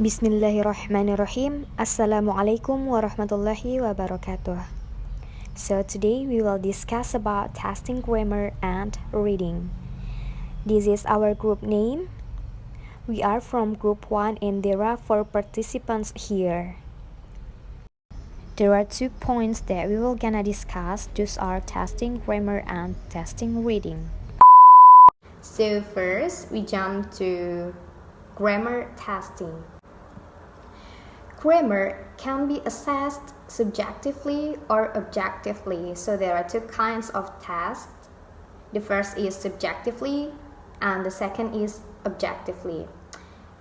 Bismillahirrahmanirrahim. Assalamualaikum warahmatullahi wabarakatuh. So today we will discuss about testing grammar and reading. This is our group name. We are from group 1 and there are 4 participants here. There are 2 points that we will gonna discuss. Those are testing grammar and testing reading. So first we jump to grammar testing. Grammar can be assessed subjectively or objectively. So there are 2 kinds of tests. The first is subjectively and the second is objectively.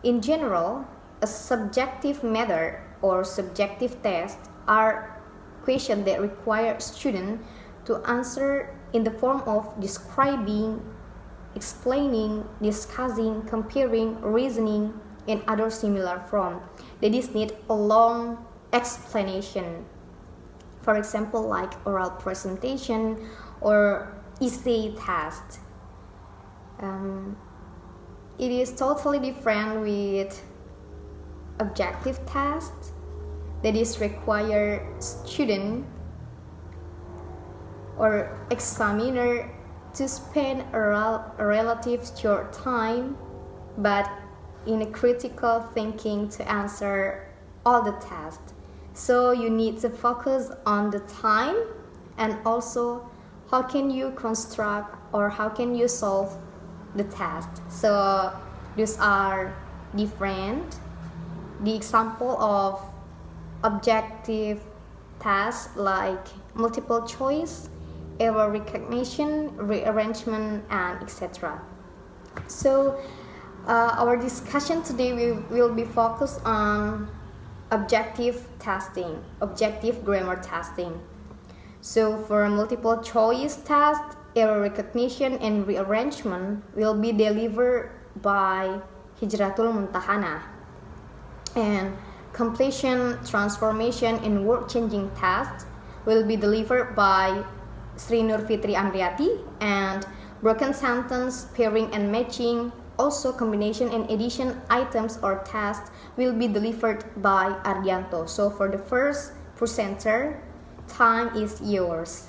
In general, a subjective method or subjective test are questions that require students to answer in the form of describing, explaining, discussing, comparing, reasoning, and other similar form. They just need a long explanation. For example, like oral presentation or essay test. It is totally different with objective test that is require student or examiner to spend a relative short time but in a critical thinking to answer all the tests. So you need to focus on the time and also how can you construct or how can you solve the test. So those are different. The example of objective tasks like multiple choice, error recognition, rearrangement, and etc. So our discussion today will be focused on objective testing, objective grammar testing. So for multiple choice test, error recognition and rearrangement will be delivered by Hijratul Muntahana. And completion, transformation, and word changing test will be delivered by Sri Nur Fitri Amriati, and broken sentence, pairing and matching, also combination and addition items or tasks will be delivered by Ardianto. So for the first presenter, time is yours.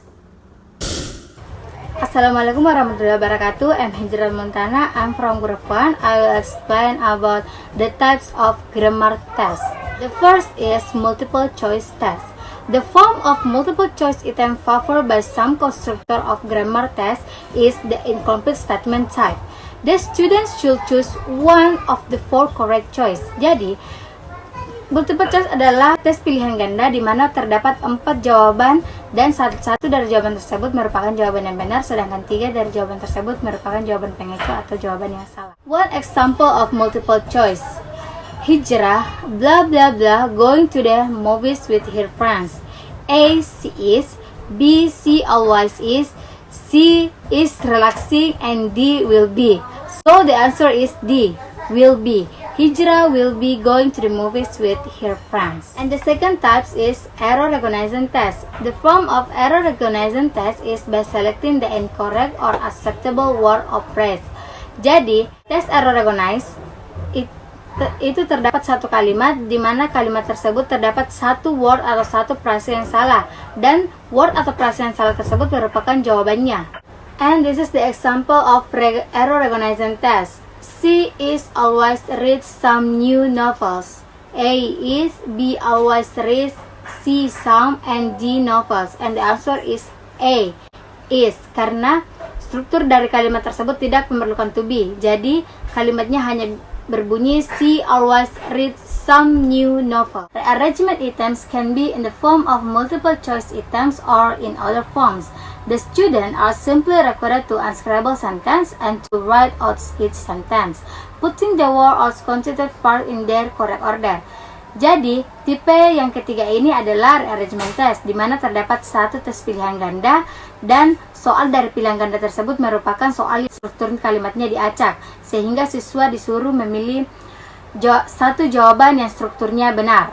Assalamualaikum warahmatullahi wabarakatuh. I'm Hijral Montana. I'm from Group 1. I will explain about the types of grammar tests. The first is multiple choice test. The form of multiple choice item favored by some constructor of grammar test is the incomplete statement type. The students should choose one of the 4 correct choice. Jadi, multiple choice adalah tes pilihan ganda di mana terdapat 4 jawaban dan satu dari jawaban tersebut merupakan jawaban yang benar, sedangkan 3 dari jawaban tersebut merupakan jawaban pengecuali atau jawaban yang salah. One example of multiple choice. Hijrah, blah blah blah, going to the movies with her friends. A, she is. B, she always is. C is relaxing, and D will be. So the answer is D, will be. Hijrah will be going to the movies with her friends. And the second type is error recognition test. The form of error recognition test is by selecting the incorrect or acceptable word or phrase. Jadi, tes error recognize itu terdapat satu kalimat di mana kalimat tersebut terdapat satu word atau satu frase yang salah dan word atau frase yang salah tersebut merupakan jawabannya. And this is the example of error recognition test. C is always reads some new novels. A is, B always reads, C some, and D novels. And the answer is A, is, karena struktur dari kalimat tersebut tidak memerlukan to be. Jadi kalimatnya hanya berbunyi she always reads some new novel. Rearrangement items can be in the form of multiple choice items or in other forms. The students are simply required to unscribble sentence and to write out each sentence, putting the word or constituent part in their correct order. Jadi, tipe yang ketiga ini adalah rearrangement test, di mana terdapat satu tes pilihan ganda dan soal dari pilihan ganda tersebut merupakan soal struktur kalimatnya diacak, sehingga siswa disuruh memilih satu jawaban yang strukturnya benar.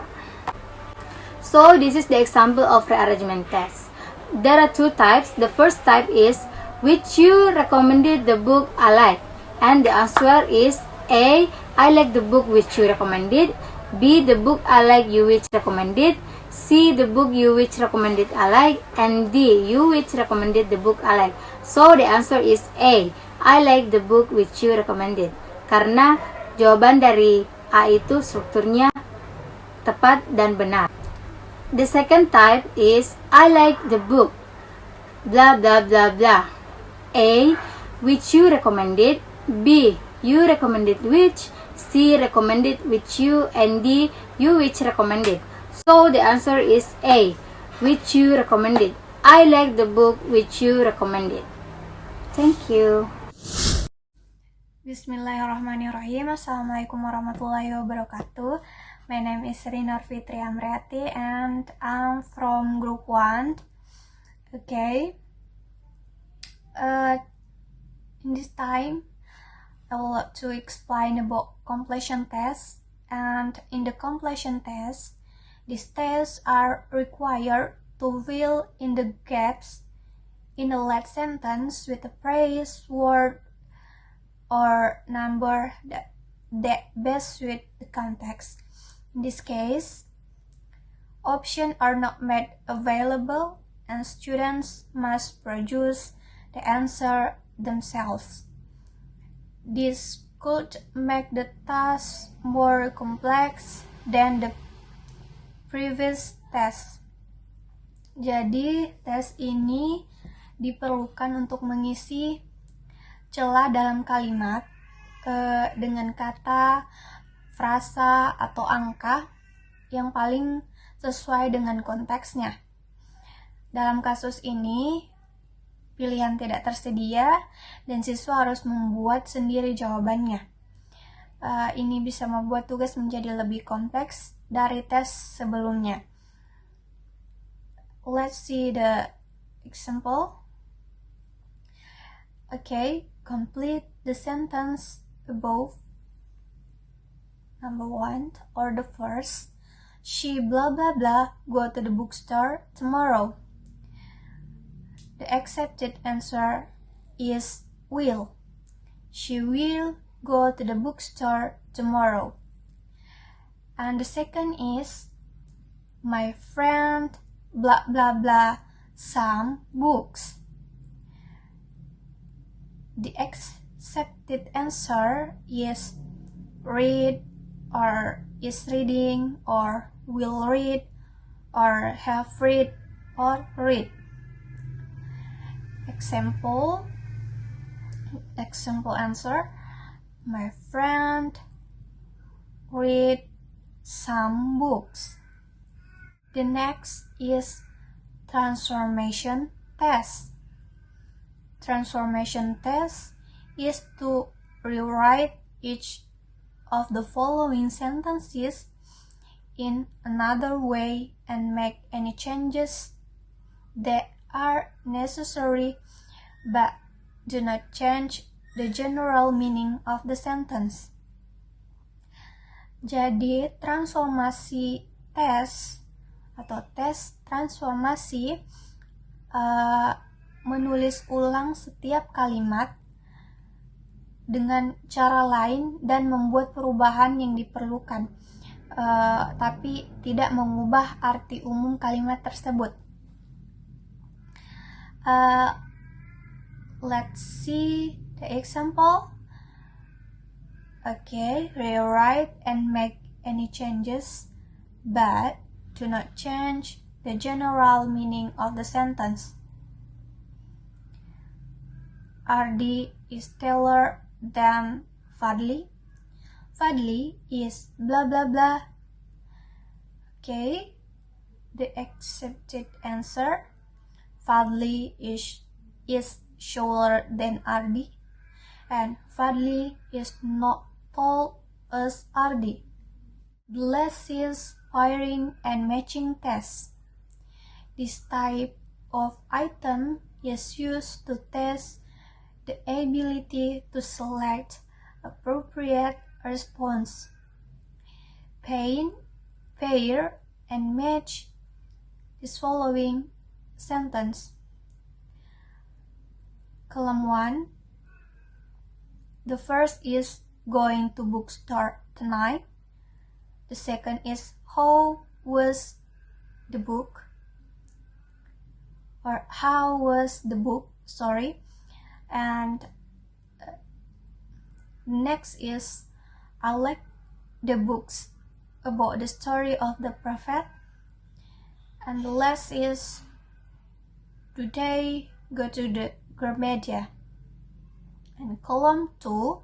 So, this is the example of rearrangement test. There are 2 types. The first type is, which you recommended the book I like? And the answer is A, I like the book which you recommended. B. The book I like you which recommended. C. The book you which recommended I like. And D. You which recommended the book I like. So the answer is A. I like the book which you recommended. Karena jawaban dari A itu strukturnya tepat dan benar. The second type is I like the book blah blah blah blah. A. Which you recommended. B. You recommended which. C. Recommended which you. And D. You which recommended. So the answer is A. Which you recommended. I like the book which you recommended. Thank you. Bismillahirrahmanirrahim. Assalamualaikum warahmatullahi wabarakatuh. My name is Rinor Fitri Amriati and I'm from group 1. Okay. In this time, I would like to explain about completion test. And in the completion test, these tests are required to fill in the gaps in the last sentence with a phrase, word, or number that best suit the context. In this case, options are not made available and students must produce the answer themselves. This could make the task more complex than the previous test. Jadi, tes ini diperlukan untuk mengisi celah dalam kalimat dengan kata, frasa, atau angka yang paling sesuai dengan konteksnya. Dalam kasus ini, pilihan tidak tersedia dan siswa harus membuat sendiri jawabannya. Ini bisa membuat tugas menjadi lebih kompleks dari tes sebelumnya. Let's see the example. Okay, complete the sentence above. Number 1 or the first. She blah blah blah go to the bookstore tomorrow. The accepted answer is will. She will go to the bookstore tomorrow. And the second is my friend blah blah blah some books. The accepted answer is read, or is reading, or will read, or have read, or read. Example answer: my friend read some books. The next is transformation test. Transformation test is to rewrite each of the following sentences in another way and make any changes that are necessary but do not change the general meaning of the sentence. Jadi, transformasi tes atau tes transformasi menulis ulang setiap kalimat dengan cara lain dan membuat perubahan yang diperlukan, tapi tidak mengubah arti umum kalimat tersebut. Let's see the example. Okay, rewrite and make any changes, but do not change the general meaning of the sentence. RD is taller than Fadli. Fadli is blah blah blah. Okay, the accepted answer: Fadli is shorter than RD, and Fadli is not tall as RD. The last is pairing and matching test. This type of item is used to test the ability to select appropriate response. Pair, and match this following sentence. Column 1. The first is going to bookstore tonight. The second is how was the book? Or how was the book? Sorry. And next is I like the books about the story of the prophet. And the last is do they go to the Gramedia? And column 2,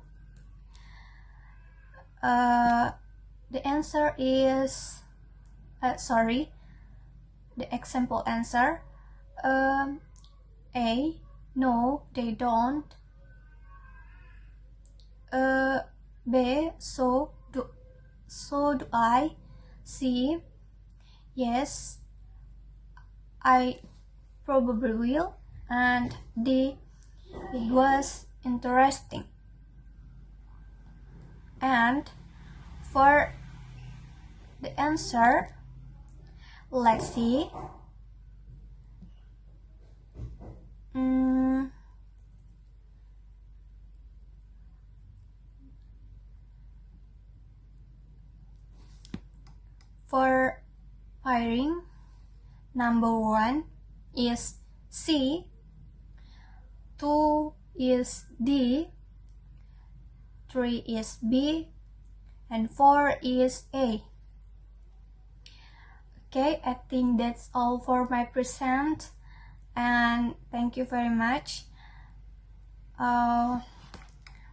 the answer is the example answer, A, no they don't, B, so do I, C, yes I probably will, and D, it was interesting. And for the answer, let's see. For pairing, number 1 is C, 2 is D, 3 is B, and 4 is A. Okay, I think that's all for my present, and thank you very much.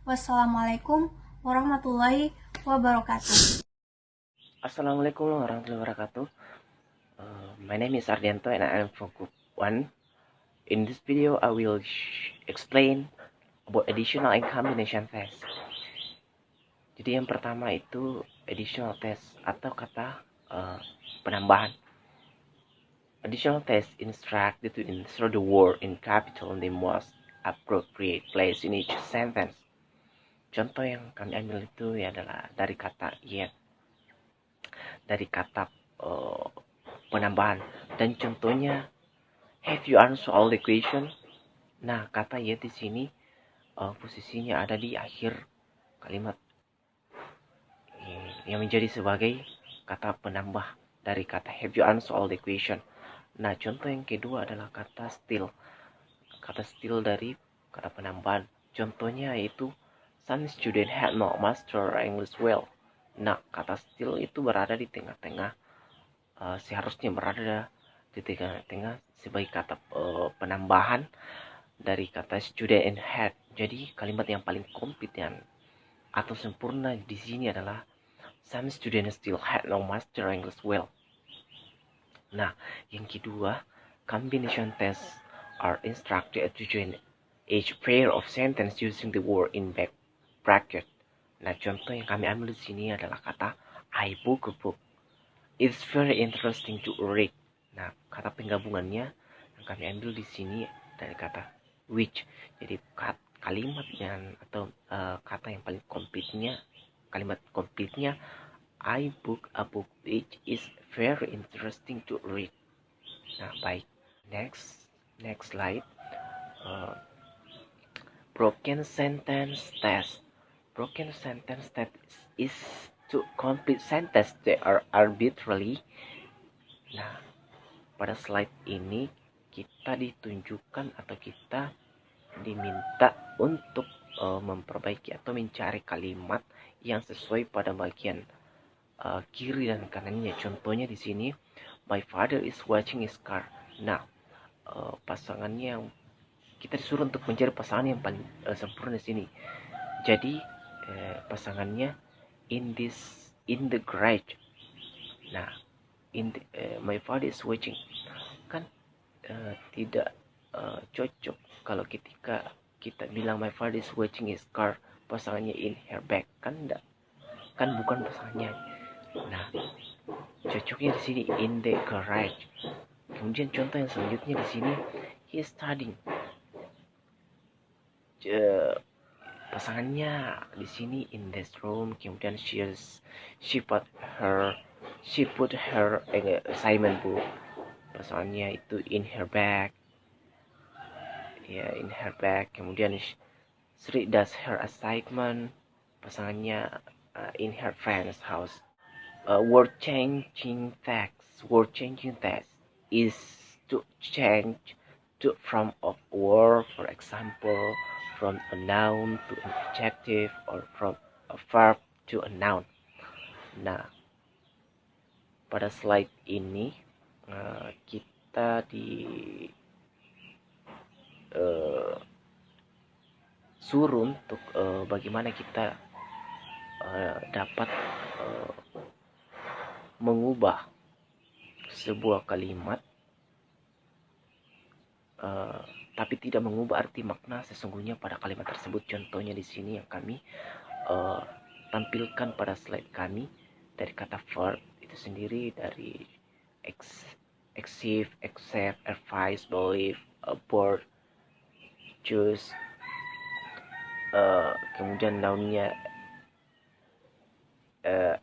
Wassalamualaikum warahmatullahi wabarakatuh. Assalamualaikum warahmatullahi wabarakatuh. My name is Ardianto and I am from Group 1. In this video, I will explain about additional and combination test. Jadi yang pertama itu additional test atau kata penambahan. Additional test instruct you to insert the word in capital in the most appropriate place in each sentence. Contoh yang kami ambil itu adalah dari kata yet, dari kata penambahan, dan contohnya have you answered all the question. Nah, kata yet di sini posisinya ada di akhir kalimat yang menjadi sebagai kata penambah dari kata have you answered all the question. Nah, contoh yang kedua adalah kata still. Kata still dari kata penambahan. Contohnya yaitu some student had not master English well. Nah, kata still itu berada di tengah-tengah, seharusnya berada di tengah-tengah sebagai kata penambahan dari kata student and had. Jadi kalimat yang paling kompeten atau sempurna di sini adalah some students still had no master English well. Nah, yang kedua, combination tests are instructed to join each pair of sentence using the word in bracket. Nah, contoh yang kami ambil di sini adalah kata I book a book. It's very interesting to read. Nah, kata penggabungannya yang kami ambil di sini dari kata which. Jadi kalimatnya atau kata yang paling komplitnya, kalimat komplitnya I book a book which is very interesting to read. Nah, baik. Next slide. Broken sentence test. Broken sentence test is to complete sentence that are arbitrarily. Nah, pada slide ini kita ditunjukkan atau kita diminta untuk memperbaiki atau mencari kalimat yang sesuai pada bagian kiri dan kanannya. Contohnya di sini, my father is watching his car. Nah, pasangannya yang kita disuruh untuk mencari pasangan yang paling sempurna di sini. Jadi pasangannya in the garage. Nah, my father is watching kan tidak cocok kalau ketika kita bilang my father is watching his car, pasangannya in her bag, kan enggak, kan bukan pasangannya. Nah, cocoknya di sini in the garage. Kemudian contoh yang selanjutnya di sini, he is studying. Pasangannya di sini in this room. Kemudian she put her assignment book. Pasangannya itu in her bag. Ya, in her bag. Kemudian Sri does her assignment. Pasangannya in her friend's house. word changing text is to change from a word, for example, from a noun to an adjective, or from a verb to a noun. Nah, pada slide ini kita suruh untuk bagaimana kita dapat mengubah sebuah kalimat tapi tidak mengubah arti makna sesungguhnya pada kalimat tersebut. Contohnya di sini yang kami tampilkan pada slide kami dari kata verb itu sendiri, dari accept, advise, believe, board, choose, kemudian nounnya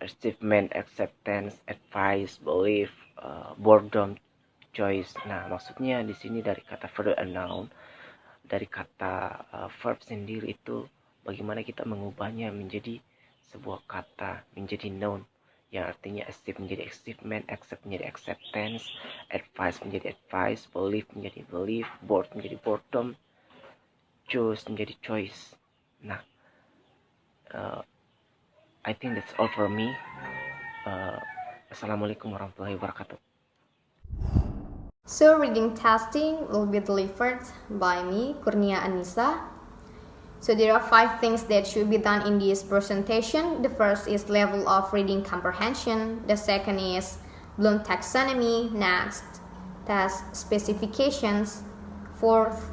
achievement, acceptance, advice, belief, boredom, choice. Nah, maksudnya di sini dari kata verb and noun, dari kata verb sendiri itu bagaimana kita mengubahnya menjadi sebuah kata, menjadi noun yang artinya achieve menjadi achievement, accept menjadi acceptance, advice menjadi advice, belief menjadi belief, bored menjadi boredom, choose menjadi choice. Nah, I think that's all for me. Assalamualaikum warahmatullahi wabarakatuh. So reading testing will be delivered by me, Kurnia Anissa. So there are 5 things that should be done in this presentation. The first is level of reading comprehension. The second is Bloom taxonomy. Next, task specifications. Fourth,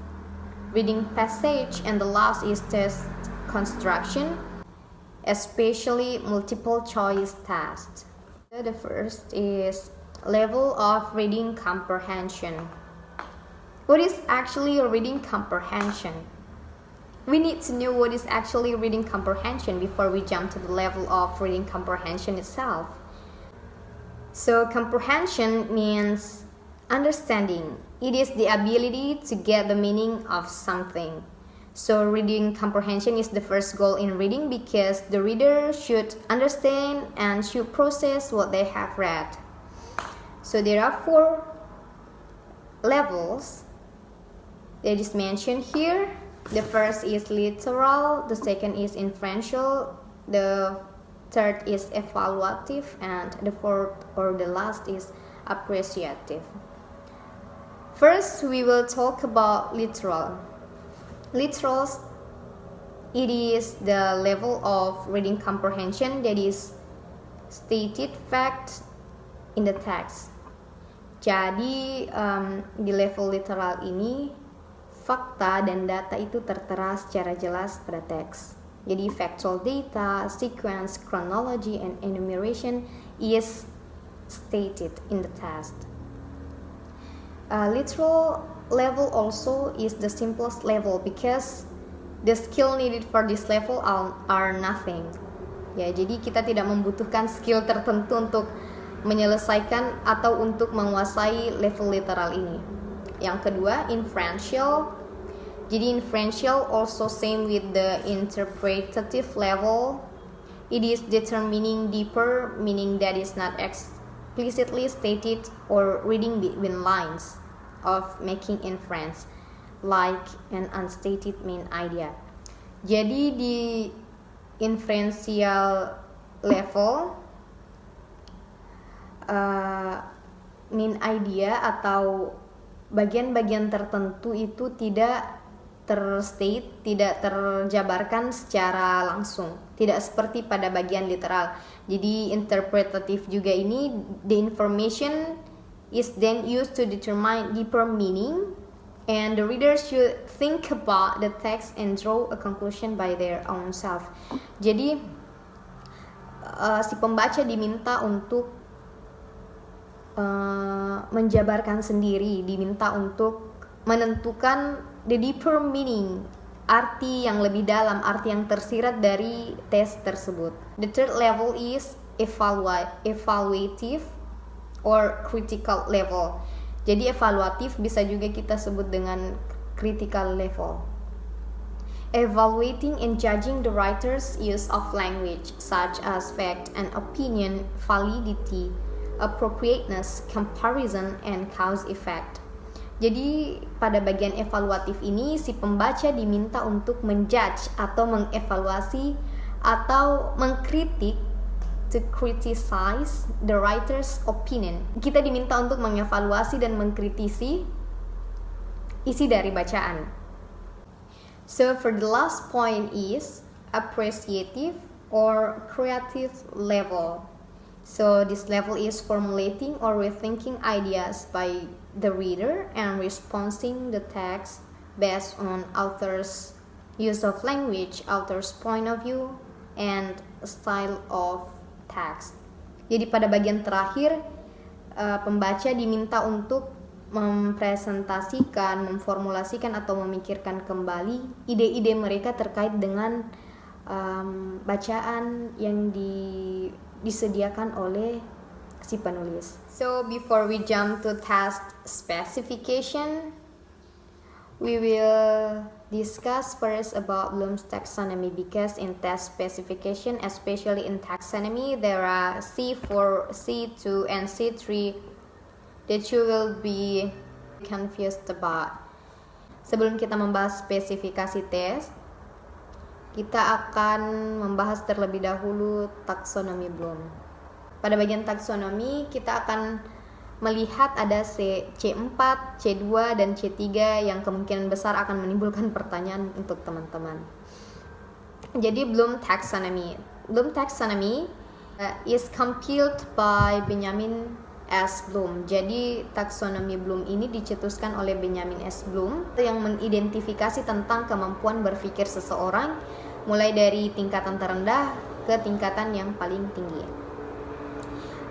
reading passage. And the last is test construction, especially multiple choice test. So the first is level of reading comprehension. What is actually reading comprehension? We need to know what is actually reading comprehension before we jump to the level of reading comprehension itself. So comprehension means understanding. It is the ability to get the meaning of something. So reading comprehension is the first goal in reading because the reader should understand and should process what they have read. So there are 4 levels that is mentioned here. The first is literal, the second is inferential, the third is evaluative, and the fourth or the last is appreciative. First, we will talk about literal. Literals, it is the level of reading comprehension that is stated fact in the text. Jadi di level literal ini fakta dan data itu tertera secara jelas pada teks. Jadi factual data, sequence, chronology, and enumeration is stated in the text. Literal level also is the simplest level because the skill needed for this level are nothing. Ya, jadi kita tidak membutuhkan skill tertentu untuk menyelesaikan atau untuk menguasai level literal ini. Yang kedua, inferential. Jadi inferential also same with the interpretative level. It is determining deeper meaning that is not explicitly stated or reading between lines of making inference like an unstated main idea. Jadi di inferential level main idea atau bagian-bagian tertentu itu tidak terstate, tidak terjabarkan secara langsung, tidak seperti pada bagian literal. Jadi interpretative juga ini, the information is then used to determine deeper meaning and the reader should think about the text and draw a conclusion by their own self. Jadi si pembaca diminta untuk menjabarkan sendiri, diminta untuk menentukan the deeper meaning, arti yang lebih dalam, arti yang tersirat dari tes tersebut. The third level is evaluative or critical level. Jadi evaluatif bisa juga kita sebut dengan critical level. Evaluating and judging the writer's use of language, such as fact and opinion, validity, appropriateness, comparison, and cause effect. Jadi pada bagian evaluatif ini si pembaca diminta untuk menjudge atau mengevaluasi atau mengkritik, to criticize the writer's opinion. Kita diminta untuk mengevaluasi dan mengkritisi isi dari bacaan. So for the last point is appreciative or creative level. So this level is formulating or rethinking ideas by the reader and responding the text based on author's use of language, author's point of view, and style of text. Jadi pada bagian terakhir pembaca diminta untuk mempresentasikan, memformulasikan atau memikirkan kembali ide-ide mereka terkait dengan bacaan yang disediakan oleh si penulis. So before we jump to task specification, we will discuss first about Bloom's taxonomy, because in task specification, especially in taxonomy, there are C4, C2, and C3 that you will be confused about. Sebelum kita membahas spesifikasi tes, kita akan membahas terlebih dahulu taksonomi Bloom. Pada bagian taksonomi, kita akan melihat ada C4, C2, dan C3 yang kemungkinan besar akan menimbulkan pertanyaan untuk teman-teman. Jadi Bloom taxonomy. Bloom taxonomy is compiled by Benjamin S. Bloom. Jadi taksonomi Bloom ini dicetuskan oleh Benjamin S. Bloom yang mengidentifikasi tentang kemampuan berpikir seseorang mulai dari tingkatan terendah ke tingkatan yang paling tinggi.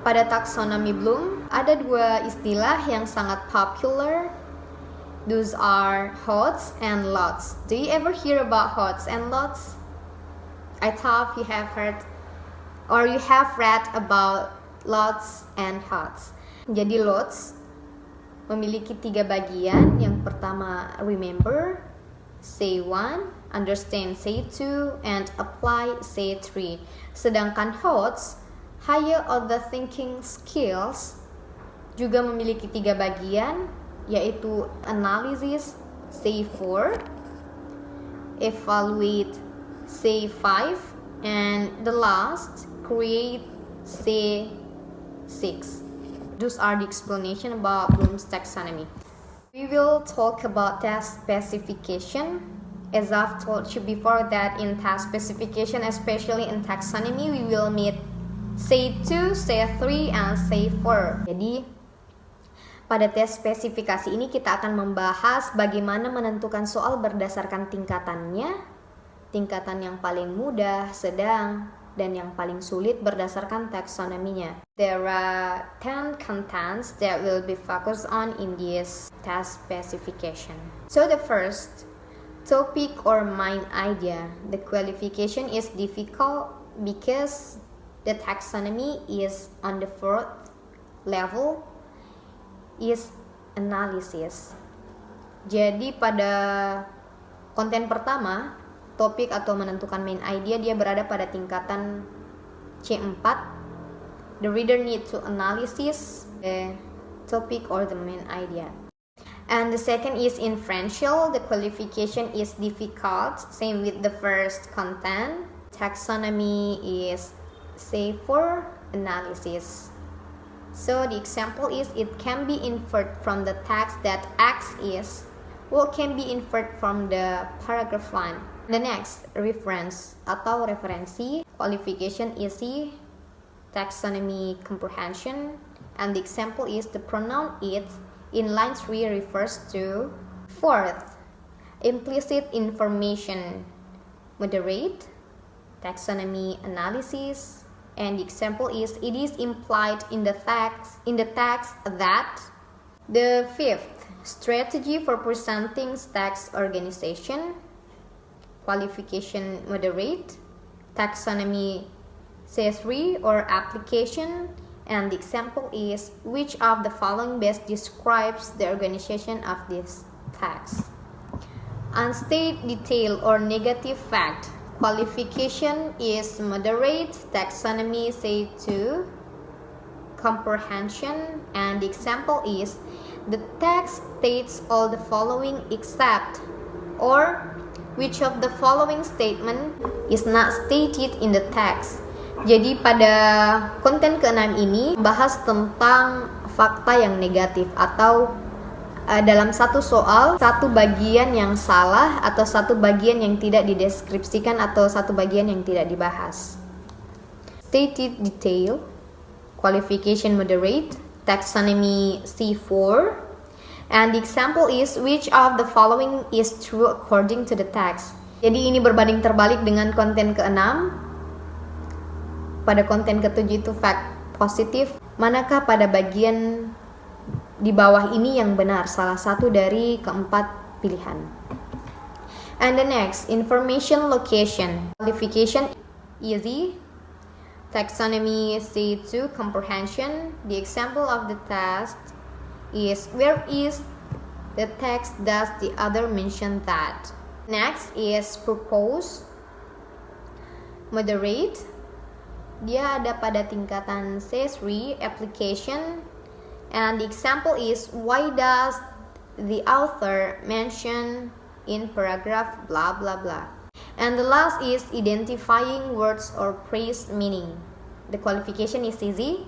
Pada taksonomi Bloom ada dua istilah yang sangat popular. Those are HOTS and LOTS. Do you ever hear about HOTS and LOTS? I thought you have heard or you have read about LOTS and HOTS. Jadi LOTS memiliki 3 bagian. Yang pertama, remember, say 1, understand, say 2, and apply, say 3. Sedangkan HOTS, higher order thinking skills, juga memiliki 3 bagian, yaitu analysis, say 4, evaluate, say 5, and the last, create, say 6. Those are the explanation about Bloom's taxonomy. We will talk about task specification. As I've told you before that in task specification, especially in taxonomy, we will meet say 2, say 3, and say 4. Jadi pada tes spesifikasi ini kita akan membahas bagaimana menentukan soal berdasarkan tingkatannya, tingkatan yang paling mudah, sedang, dan yang paling sulit berdasarkan taksonominya. There are 10 contents that will be focused on in this task specification. So the first, topic or main idea. The qualification is difficult because the taxonomy is on the 4th level, is analysis. Jadi pada konten pertama, topik atau menentukan main idea, dia berada pada tingkatan C4. The reader need to analysis the topic or the main idea. And the second is inferential. The qualification is difficult. Same with the first content. Taxonomy is say for analysis. So the example is it can be inferred from the text that X is, what can be inferred from the paragraph 1. The next, reference atau referensi. Qualification easy, taxonomy comprehension, and the example is the pronoun it in line 3 refers to. Fourth, implicit information, moderate, taxonomy analysis, and the example is it is implied in the text that. The fifth, strategy for presenting text organization. Qualification moderate, taxonomy C3 or application, and the example is which of the following best describes the organization of this text. Unstate detail or negative fact. Qualification is moderate. Taxonomy say to comprehension. And the example is, the text states all the following except, or which of the following statement is not stated in the text. Jadi pada konten ke-6 ini bahas tentang fakta yang negatif atau dalam satu soal satu bagian yang salah atau satu bagian yang tidak dideskripsikan atau satu bagian yang tidak dibahas. Stated detail, qualification moderate, taxonomy C4, and the example is which of the following is true according to the text. Jadi ini berbanding terbalik dengan konten ke-6. Pada konten ke-7 itu fact positif. Manakah pada bagian di bawah ini yang benar? Salah satu dari keempat pilihan. And the next, information location. Qualification easy. Taxonomy C2 comprehension. The example of the test is where is the text does the other mention that. Next is purpose. Moderate. Dia ada pada tingkatan C3 application, and the example is why does the author mention in paragraph blah blah blah. And the last is identifying words or phrase meaning. The qualification is easy,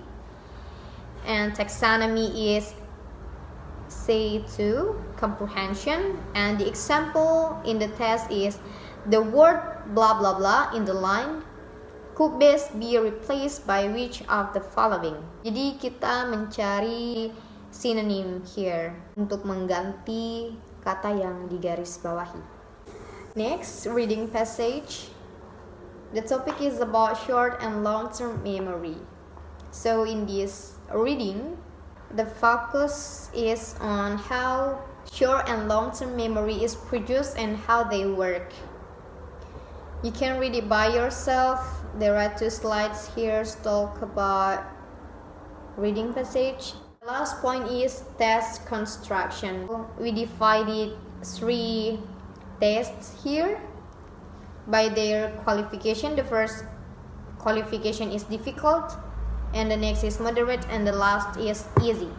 and taxonomy is C2 comprehension, and the example in the test is the word blah blah blah in the line could best be replaced by which of the following. Jadi kita mencari synonym here untuk mengganti kata yang digaris bawahi. Next, reading passage. The topic is about short and long-term memory. So in this reading, the focus is on how short and long-term memory is produced and how they work. You can read it by yourself. There are 2 slides here to talk about reading passage. The last point is test construction. We divided 3 tests here by their qualification. The first qualification is difficult, and the next is moderate, and the last is easy.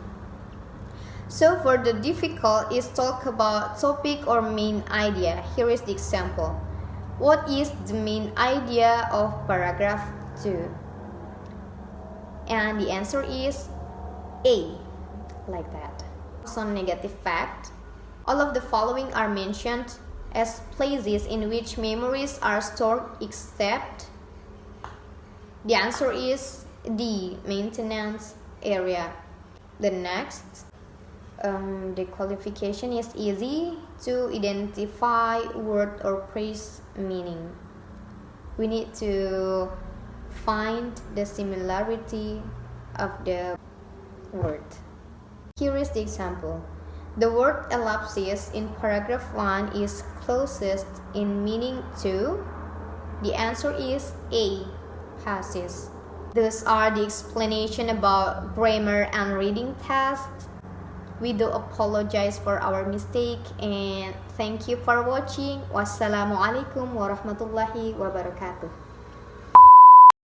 So for the difficult is talk about topic or main idea. Here is the example. What is the main idea of paragraph 2? And the answer is A, like that. Some negative fact. All of the following are mentioned as places in which memories are stored except. The answer is D, maintenance area. The next, the qualification is easy to identify word or phrase meaning. We need to find the similarity of the word. Here is the example. The word ellipsis in paragraph 1 is closest in meaning to. The answer is A, passes. Those are the explanation about grammar and reading tests. We do apologize for our mistake and thank you for watching. Wassalamualaikum warahmatullahi wabarakatuh.